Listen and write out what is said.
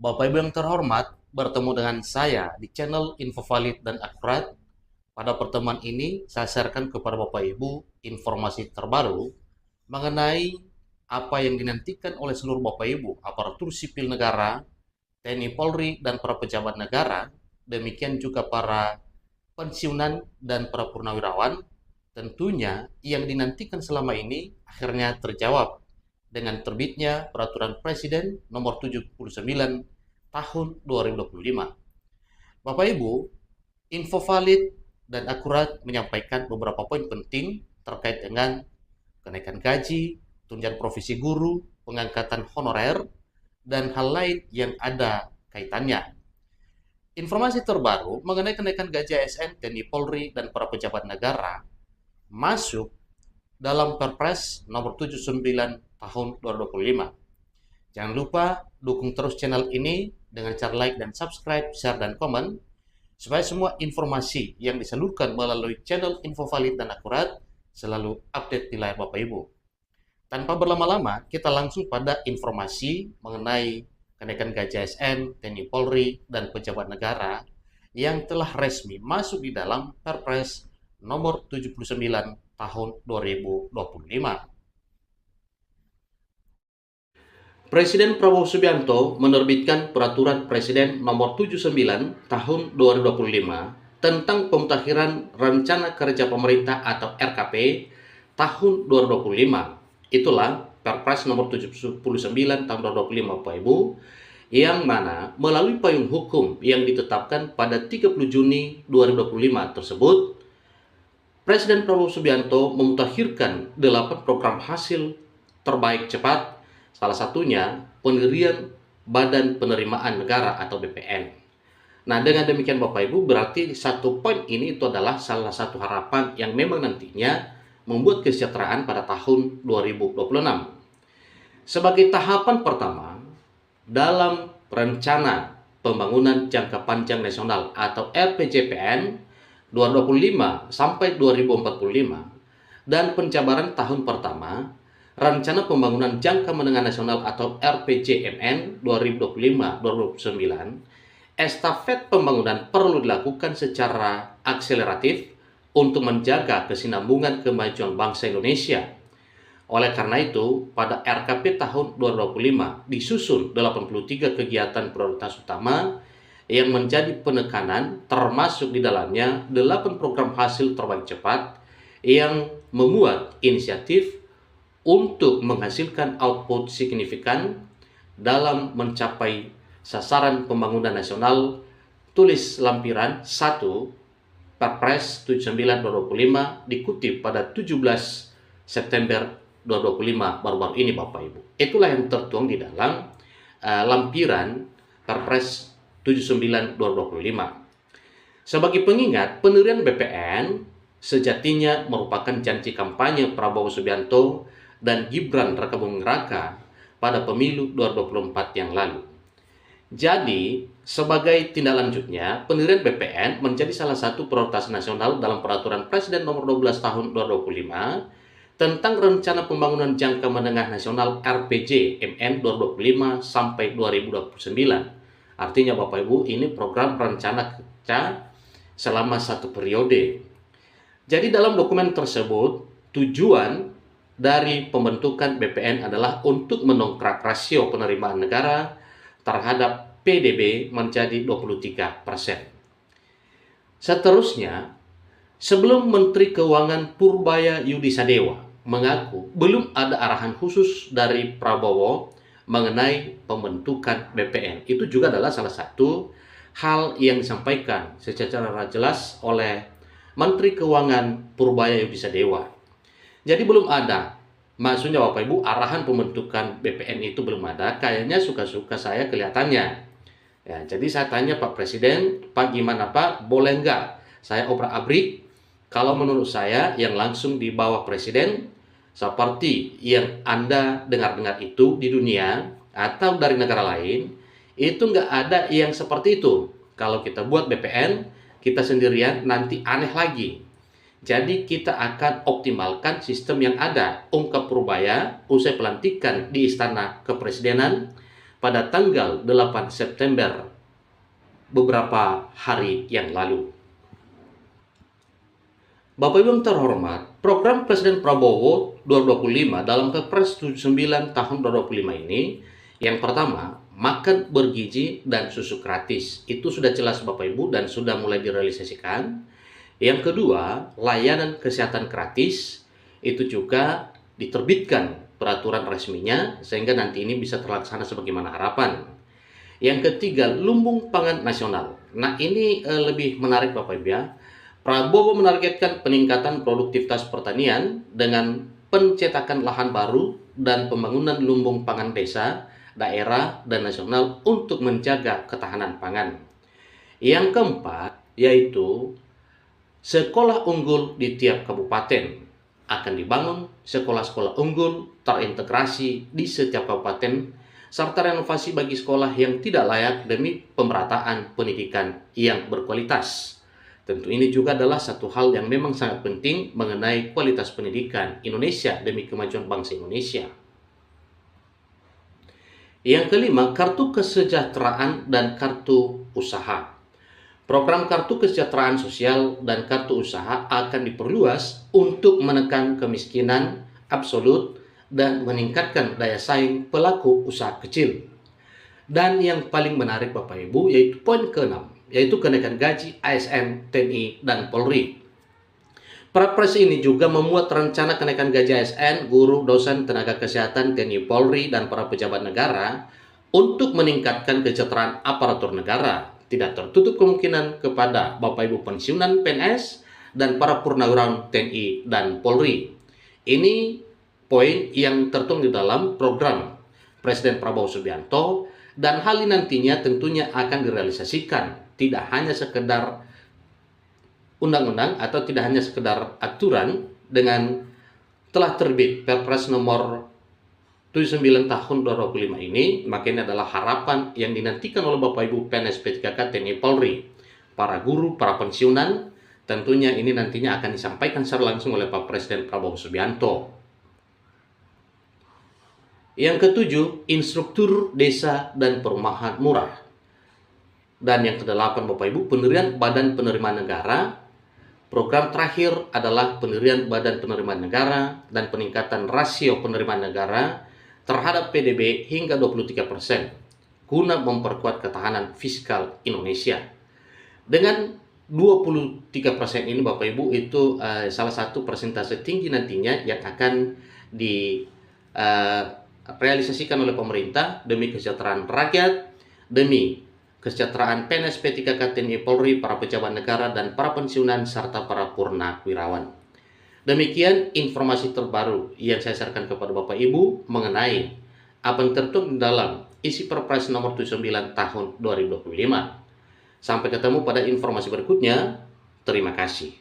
Bapak Ibu yang terhormat, bertemu dengan saya di channel Info Valid dan Akurat. Pada pertemuan ini, saya sharekan kepada Bapak Ibu informasi terbaru mengenai apa yang dinantikan oleh seluruh Bapak Ibu, aparatur sipil negara, TNI Polri, dan para pejabat negara, demikian juga para pensiunan dan para purnawirawan. Tentunya yang dinantikan selama ini akhirnya terjawab dengan terbitnya Peraturan Presiden Nomor 79 Tahun 2025. Bapak Ibu, info valid dan akurat menyampaikan beberapa poin penting terkait dengan kenaikan gaji, tunjangan profesi guru, pengangkatan honorer, dan hal lain yang ada kaitannya. Informasi terbaru mengenai kenaikan gaji ASN, TNI Polri, dan para pejabat negara masuk dalam Perpres nomor 79 tahun 2025. Jangan lupa dukung terus channel ini dengan cara like dan subscribe, share dan komen supaya semua informasi yang disalurkan melalui channel Info Valid dan Akurat selalu update di layar Bapak Ibu. Tanpa berlama-lama, kita langsung pada informasi mengenai kenaikan gaji ASN, TNI Polri, dan pejabat negara yang telah resmi masuk di dalam Perpres nomor 79 tahun 2025. Presiden Prabowo Subianto menerbitkan Peraturan Presiden Nomor 79 Tahun 2025 tentang pemutakhiran Rencana Kerja Pemerintah atau RKP tahun 2025. Itulah Perpres Nomor 79 Tahun 2025, Bapak Ibu, yang mana melalui payung hukum yang ditetapkan pada 30 Juni 2025 tersebut, Presiden Prabowo Subianto memutakhirkan 8 program hasil terbaik cepat. Salah satunya pendirian Badan Penerimaan Negara atau BPN. Nah, dengan demikian Bapak Ibu, berarti satu poin ini itu adalah salah satu harapan yang memang nantinya membuat kesejahteraan pada tahun 2026. Sebagai tahapan pertama dalam rencana pembangunan jangka panjang nasional atau RPJPN 2025 sampai 2045 dan penjabaran tahun pertama Rencana Pembangunan Jangka Menengah Nasional atau RPJMN 2025-2029, estafet pembangunan perlu dilakukan secara akseleratif untuk menjaga kesinambungan kemajuan bangsa Indonesia. Oleh karena itu, pada RKP tahun 2025 disusun 83 kegiatan prioritas utama yang menjadi penekanan, termasuk di dalamnya 8 program hasil terbaik cepat yang memuat inisiatif untuk menghasilkan output signifikan dalam mencapai sasaran pembangunan nasional. Tulis lampiran 1 Perpres 79 2025 dikutip pada 17 September 2025 baru-baru ini Bapak Ibu. Itulah yang tertuang di dalam lampiran Perpres 79 2025. Sebagai pengingat, pendirian BPN sejatinya merupakan janji kampanye Prabowo Subianto dan Gibran Rakabuming Raka pada pemilu 2024 yang lalu. Jadi, sebagai tindak lanjutnya, pendirian BPN menjadi salah satu prioritas nasional dalam Peraturan Presiden Nomor 12 Tahun 2025 tentang Rencana Pembangunan Jangka Menengah Nasional RPJ MN 2025 sampai 2029. Artinya Bapak Ibu, ini program rencana kerja selama satu periode. Jadi dalam dokumen tersebut, tujuan dari pembentukan BPN adalah untuk mendongkrak rasio penerimaan negara terhadap PDB menjadi 23%. Seterusnya, sebelum Menteri Keuangan Purbaya Yudisadewa mengaku belum ada arahan khusus dari Prabowo mengenai pembentukan BPN. Itu juga adalah salah satu hal yang disampaikan secara jelas oleh Menteri Keuangan Purbaya Yudisadewa. Jadi belum ada, maksudnya Bapak Ibu, arahan pembentukan BPN itu belum ada. Kayaknya suka-suka saya kelihatannya. Ya, jadi saya tanya Pak Presiden, Pak gimana Pak, boleh nggak saya obrak-abrik? Kalau menurut saya yang langsung di bawah Presiden, seperti yang Anda dengar-dengar itu di dunia atau dari negara lain, itu nggak ada yang seperti itu. Kalau kita buat BPN, kita sendirian nanti aneh lagi. Jadi kita akan optimalkan sistem yang ada, ungkap Purbaya usai pelantikan di Istana Kepresidenan pada tanggal 8 September beberapa hari yang lalu. Bapak Ibu yang terhormat, program Presiden Prabowo 2025 dalam Kepres 79 tahun 2025 ini, yang pertama, makan bergizi dan susu gratis. Itu sudah jelas Bapak Ibu dan sudah mulai direalisasikan. Yang kedua, layanan kesehatan gratis. Itu juga diterbitkan peraturan resminya sehingga nanti ini bisa terlaksana sebagaimana harapan. Yang ketiga, lumbung pangan nasional. Nah, ini lebih menarik Bapak Ibu ya. Prabowo menargetkan peningkatan produktivitas pertanian dengan pencetakan lahan baru dan pembangunan lumbung pangan desa, daerah, dan nasional untuk menjaga ketahanan pangan. Yang keempat, yaitu sekolah unggul di tiap kabupaten. Akan dibangun sekolah-sekolah unggul terintegrasi di setiap kabupaten, serta renovasi bagi sekolah yang tidak layak demi pemerataan pendidikan yang berkualitas. Tentu ini juga adalah satu hal yang memang sangat penting mengenai kualitas pendidikan Indonesia demi kemajuan bangsa Indonesia. Yang kelima, kartu kesejahteraan dan kartu usaha. Program kartu kesejahteraan sosial dan kartu usaha akan diperluas untuk menekan kemiskinan absolut dan meningkatkan daya saing pelaku usaha kecil. Dan yang paling menarik Bapak Ibu yaitu poin ke-6, yaitu kenaikan gaji ASN, TNI, dan Polri. Perpres ini juga memuat rencana kenaikan gaji ASN, guru, dosen, tenaga kesehatan, TNI, Polri, dan para pejabat negara untuk meningkatkan kesejahteraan aparatur negara. Tidak tertutup kemungkinan kepada Bapak Ibu pensiunan PNS dan para purnawirawan TNI dan Polri. Ini poin yang tertuang di dalam program Presiden Prabowo Subianto, dan hal ini nantinya tentunya akan direalisasikan. Tidak hanya sekedar undang-undang atau tidak hanya sekedar aturan dengan telah terbit Perpres nomor 79 tahun 2025 ini, maka ini adalah harapan yang dinantikan oleh Bapak Ibu PNS P3K TNI Polri, para guru, para pensiunan. Tentunya ini nantinya akan disampaikan secara langsung oleh Pak Presiden Prabowo Subianto. Yang ketujuh, instruktur desa dan perumahan murah. Dan yang kedelapan Bapak Ibu, pendirian Badan Penerimaan Negara. Program terakhir adalah pendirian Badan Penerimaan Negara dan peningkatan rasio penerimaan negara terhadap PDB hingga 23% guna memperkuat ketahanan fiskal Indonesia. Dengan 23% ini Bapak Ibu itu salah satu persentase tinggi nantinya yang akan direalisasikan oleh pemerintah demi kesejahteraan rakyat, demi kesejahteraan PNS P3K TNI Polri, para pejabat negara, dan para pensiunan, serta para purnawirawan. Demikian informasi terbaru yang saya sharekan kepada Bapak Ibu mengenai apa yang tertuang dalam isi Perpres nomor 79 tahun 2025. Sampai ketemu pada informasi berikutnya. Terima kasih.